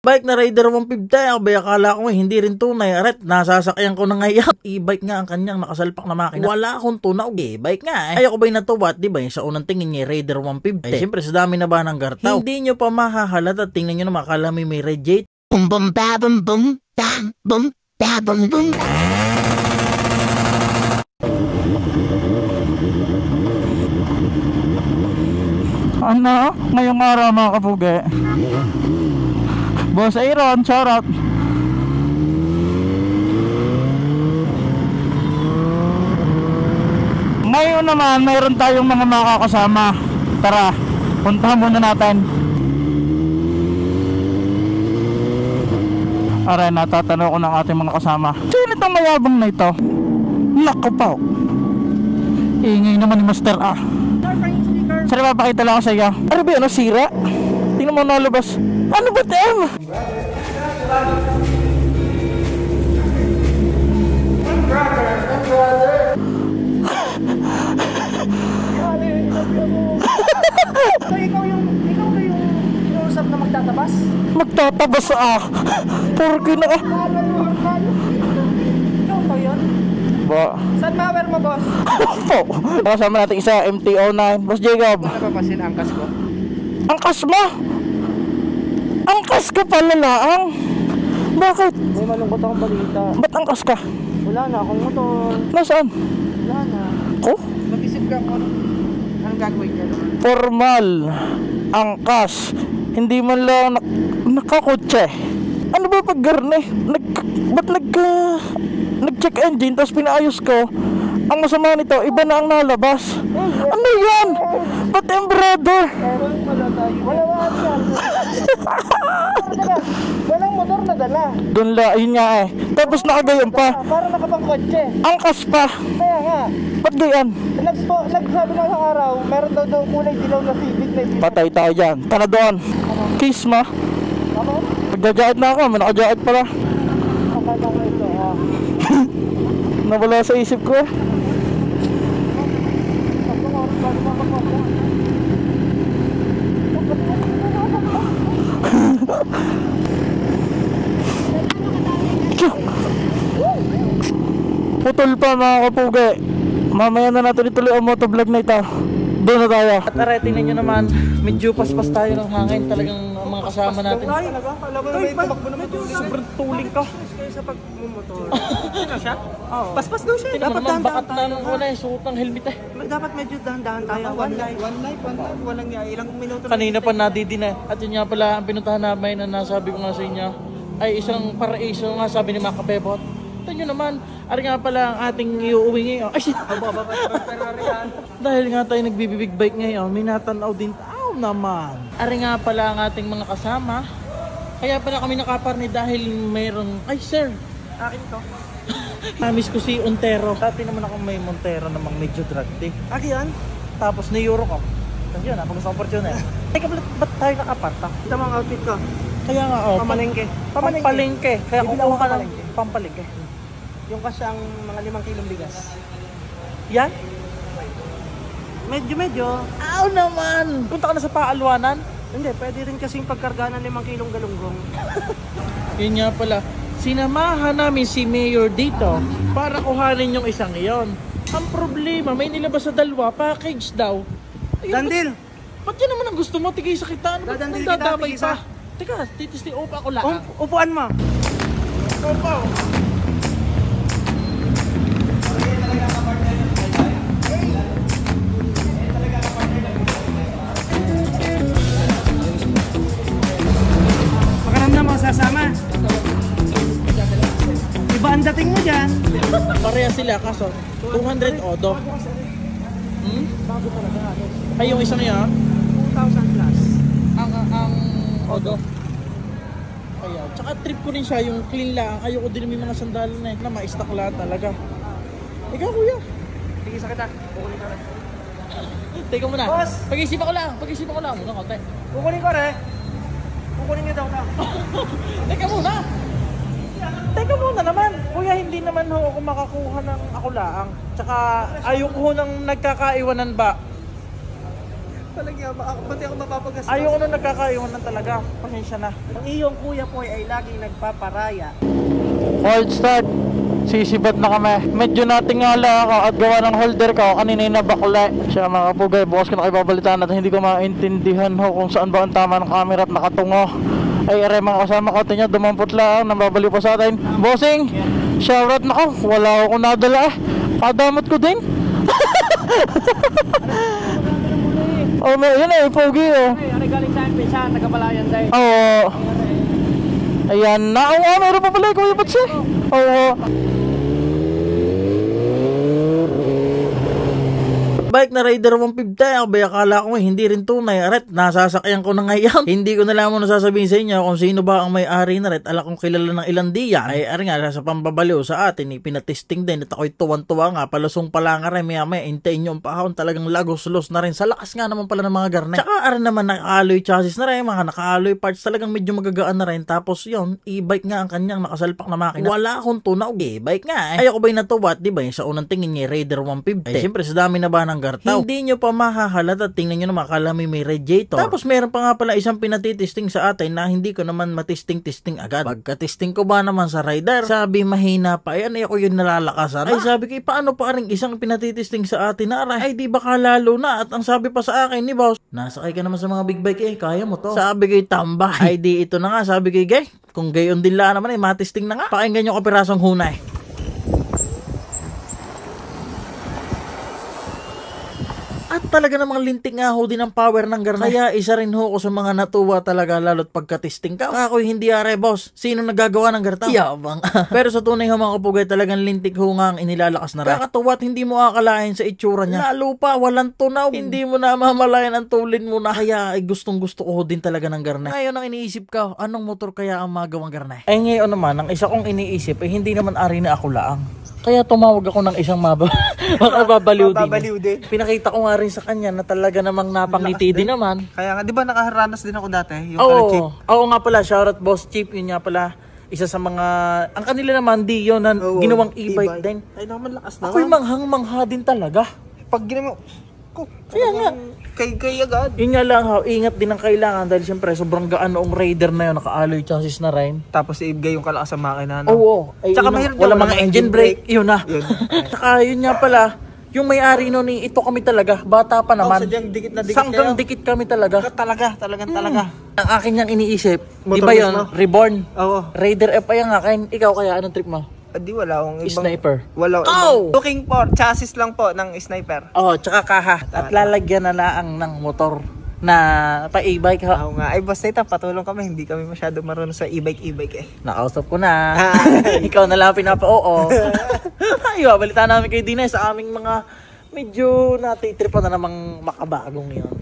Bike na Raider 150, abay akala ko hindi rin tunay. Aret, nasasakyan ko na ngayon. E-bike nga ang kanyang nakasalpak na makina. Wala akong tunaw. E-bike nga eh. Ayoko ba'y natuwa, di ba? Sa unang tingin niya Raider 150. Ay, siyempre sa dami na ba ng gartaw. Hindi nyo pa mahahalata. Tingnan nyo na makala may radiate. Bum bum ba bum bum bam bum ba bum bum. Ano? Ngayong araw mga kapugi, Boss Aaron, charot. Ngayon naman, mayroon tayong mga makakasama. Tara, puntahan muna natin. Aray, natatanong ko ng ating mga kasama. Sino itong mayabang na ito? Lako pa. Ingay naman ni Master A. Sir, papakita lang ako sa iyo. Ano ba yun? Ano, sira? Tingnan mo nalabas. Ano ba, Tem? So, ikaw yung inuusap na magtatabas? Magtatabas ah. Porky na ah. Ikaw ba yun? Ba? Saan power mo, boss? Po. Kasama natin isa, MT-09. Boss Jacob. Napapasin ang angkas ko? Angkas mo? Angkas ka pala laang. Bakit? May malungkot akong balita. Ba't angkas ka? Wala na akong motor. Nasaan? Wala na. Ko? Mag-isip ka kung anong gagawin niya. Formal. Angkas. Hindi man lang nakakotse. Ano ba pag garne? Ba't nag-check engine tapos pinaayos ko? Ang masama nito, iba na ang nalabas. Ano yan? Ba't yung brother? Walang motor na dala. Doon la, yun nga eh. Tapos nakagayon pa. Para nakapang kotse. Angkas pa. Kaya nga. Ba't gayan? Nagsabi na sa araw, meron daw kulay dilaw na Civic na dito. Patay tayo dyan. Tara doon. Kiss mo. Ano? Nagja-jacket na ako. May naka-jacket pala. Akala ko ito ha. Nawala sa isip ko eh. Putol pa mga kapugi. Mamaya na natin ituloy ang motovlog na ito. Doon na tayo. At aray, tingnan nyo naman, medyo paspas tayo ng hangin. Talagang mga kasama natin. Ay, alam mo na may tumakbo naman. Sobrang tuling ka. Sa pagmumotor. Ano siya? Oo. Paspas daw siya. Tingnan mo Dapat naman, dahan-dahan bakat na nung wala eh. Suot ng helmet eh. Dapat medyo dahan-dahan tayo. One life. Walang ilang minuto. Kanina pa nadidina. At yun nga pala, ang pinuntahan namin na nasabi ko nga sa inyo, ay isang paraiso nga sabi ni Maka Bebot. Ito nyo naman, ari nga pala ang ating iuuwi ngayon. Ay, dahil nga tayo nagbibig bike ngayon, may natanaw din tao naman. Ari nga pala ang ating mga kasama. Kaya pala kami nakaparni dahil mayroong, ay sir, Akin to. namiss ko si Ontero. Dati naman ako may Montero namang medyo dragte. Aki yan? Tapos ni-euro ko. Kasi yun, napag gusto ko Fortuner. Teka, ba't tayo nakaparta? Ito mga outfit ko. Kaya nga, oh, Pamalengke. pampalengke. Kaya Bibili kukuha ako ka ng pamalengke. pampalengke. Yung kasyang mga 5 kilong bigas. Yan? Medyo. Aw naman! Punta ka na sa Paalwanan? Hindi, pwede rin kasing pagkarga ng 5 kilong galunggong. Yun nga pala. Sinamahan namin si Mayor dito para kuhanin yung isang iyon. Ang problema, may nilabas sa dalawa, package daw. Ayun, Dandil! Ba't yan naman ang gusto mo? Tigay sa kita. Ano ba't Dadandil kita, nagdadamay tigisa. pa? Teka, titisti upa ko lang. Upuan mo. Upa. Makaramdam mo, sasama. Iba ang dating mo dyan. Pareha sila kaso 200 odo. Bago talaga. Ay yung isang yan, 2,000 plus. ang odo. Kaya, tsaka trip ko rin siya, yung clean lang. Ayoko din may mga sandalan na ma-stock lahat talaga. Ikaw kuya. Sige sa kita. Kukunin ko rin. Teka muna. Boss! Pag-isipan ko lang muna konti. Kukunin ko rin. Kukunin niyo daw. Teka muna naman. Kuya, hindi naman ho ako makakuha ng ako laang. Tsaka ayoko ho ng nagkakaiwanan ba. Talaga, pati ako mapapagastos. Ayoko na nagkakaiwanan talaga. Pasensya na. Ang iyong kuya po ay laging nagpaparaya. Cold start. Sisibat na kami. Medyo natingala ako at gawa ng holder ko. Kanina yung nabakla. Siya mga kapugay, bukas ko na kayo babalitaan natin. Hindi ko maintindihan ho kung saan ba ang tama ng camera at nakatungo. Ay, aray mga kasama ko. Tingnan, dumampot lang. Nababaliw pa sa atin. Bossing, shoutout na ko. Wala akong nadala eh. Kadamot ko din. Oh, yun eh, pogi oh. Ano galing sa MP siya, nagkapalayan dahil. Oo. Ayan na. Oo, meron pa pala. Kuya Batsi. Oo. Bike na Raider 150, abay akala ko hindi rin tunay. Aret, nasasakyan ko na ngayon. Hindi ko na lamang nasasabihin sa inyo kung sino ba ang may-ari na ret. Ala kong kilala ng ilang diya. Ay, ari nga, sa pambabaliw sa atin, pinatesting din. At ako'y tuwan-tuwa nga, palusong pala nga rin. Maya-maya, hintayin nyo ang pahon. Talagang lagos-los na rin. Sa lakas nga naman pala ng mga garnet. Tsaka, ari naman, naka-alloy chassis na rin. Mga naka-alloy parts, talagang medyo magagaan na rin. Tapos yun, e-bike nga ang kanyang nakasalpak na makina. Wala akong tunaw, e-bike nga eh. Ayoko ba'y natuwat, di ba? Sa unang tingin niya, Raider 150. Ay, siyempre, sa dami na ba ng gartaw? Hindi nyo pa mahahalata. Tingnan nyo naman, akala may radiator. Tapos meron pa nga pala isang pinatitesting sa atin na hindi ko naman matesting-testing agad. Pagka-testing ko ba naman sa rider, sabi mahina pa. Ayan, ako yun nalalakasan. Ay, sabi ko, paano pa rin isang pinatitesting sa atin na aray? Ay, di ba kalalo na? At ang sabi pa sa akin ni boss, nasakay ka naman sa mga big bike eh, kaya mo to. Sabi ko, tambay. Ay, di ito na nga. Sabi ko, gay, kung gayon din lang naman eh, matesting na nga. Pakinggan nyo kapirasong hunay. At talaga namang lintik nga ho din ang power ng garnet. Kaya isa rin ho ko sa mga natuwa talaga lalo't pagka-testing ka. Ako'y hindi are boss. Sino nagagawa ng gartaw? Yabang. Pero sa tunay ho mga kapugay, talagang lintik ho nga ang inilalakas na rin. Kakatuwa't hindi mo akalain sa itsura niya. Lalo pa, walang tunaw. Hindi mo na mamalayan ang tulin mo na. Kaya ay gustong gusto ko din talaga ng garnet. Ngayon ang iniisip ko, anong motor kaya ang magawang garnet? Ay ngayon naman, ang isa kong iniisip ay hindi naman ari na ako laang. Kaya tumawag ako ng isang makababaliw din. Mababaliw din. Pinakita ko nga rin sa kanya na talaga namang napangiti din naman. Kaya nga, di ba nakaharanas din ako dati? Yung Oo nga pala, shoutout Boss Chief, yun nga pala. Isa sa mga, ang kanila naman di yun na ginawang e-bike din. Ay naman, lakas naman. Ako'y manghang-mangha din talaga. Pag ginawa, Kaya nga. Kay agad. Yun nga lang, ingat din ang kailangan dahil siyempre sobrang gaan noong Raider na yun, naka-alloy chassis na rin. Tapos i-ibigay yung kalakas sa makina. No? Oo. Ay, Tsaka wala mga engine brake. Yun na. Yun. Tsaka yun nga pala, yung may-ari nun, ito kami talaga. Bata pa naman. Sadyang dikit na dikit Sanggang dikit kami talaga. Talaga. Ang akin niyang iniisip, di Motor ba yun? mismo? Reborn. Oo. Raider F ay ang akin. Ikaw kaya, anong trip mo? Di wala akong ibang... Sniper. Wala akong ibang... Looking for chassis lang po ng sniper. Oh, tsaka kaha. At lalagyan na laang ng motor na pa-e-bike ha. Oo nga. Ay, basta ito, patulong kami. Hindi kami masyado marunong sa e-bike eh. Nakausap ko na. Ikaw na lang pinapa-oo. Ay, babalitaan namin kay Dina sa aming mga medyo natitripan na namang makabagong yun.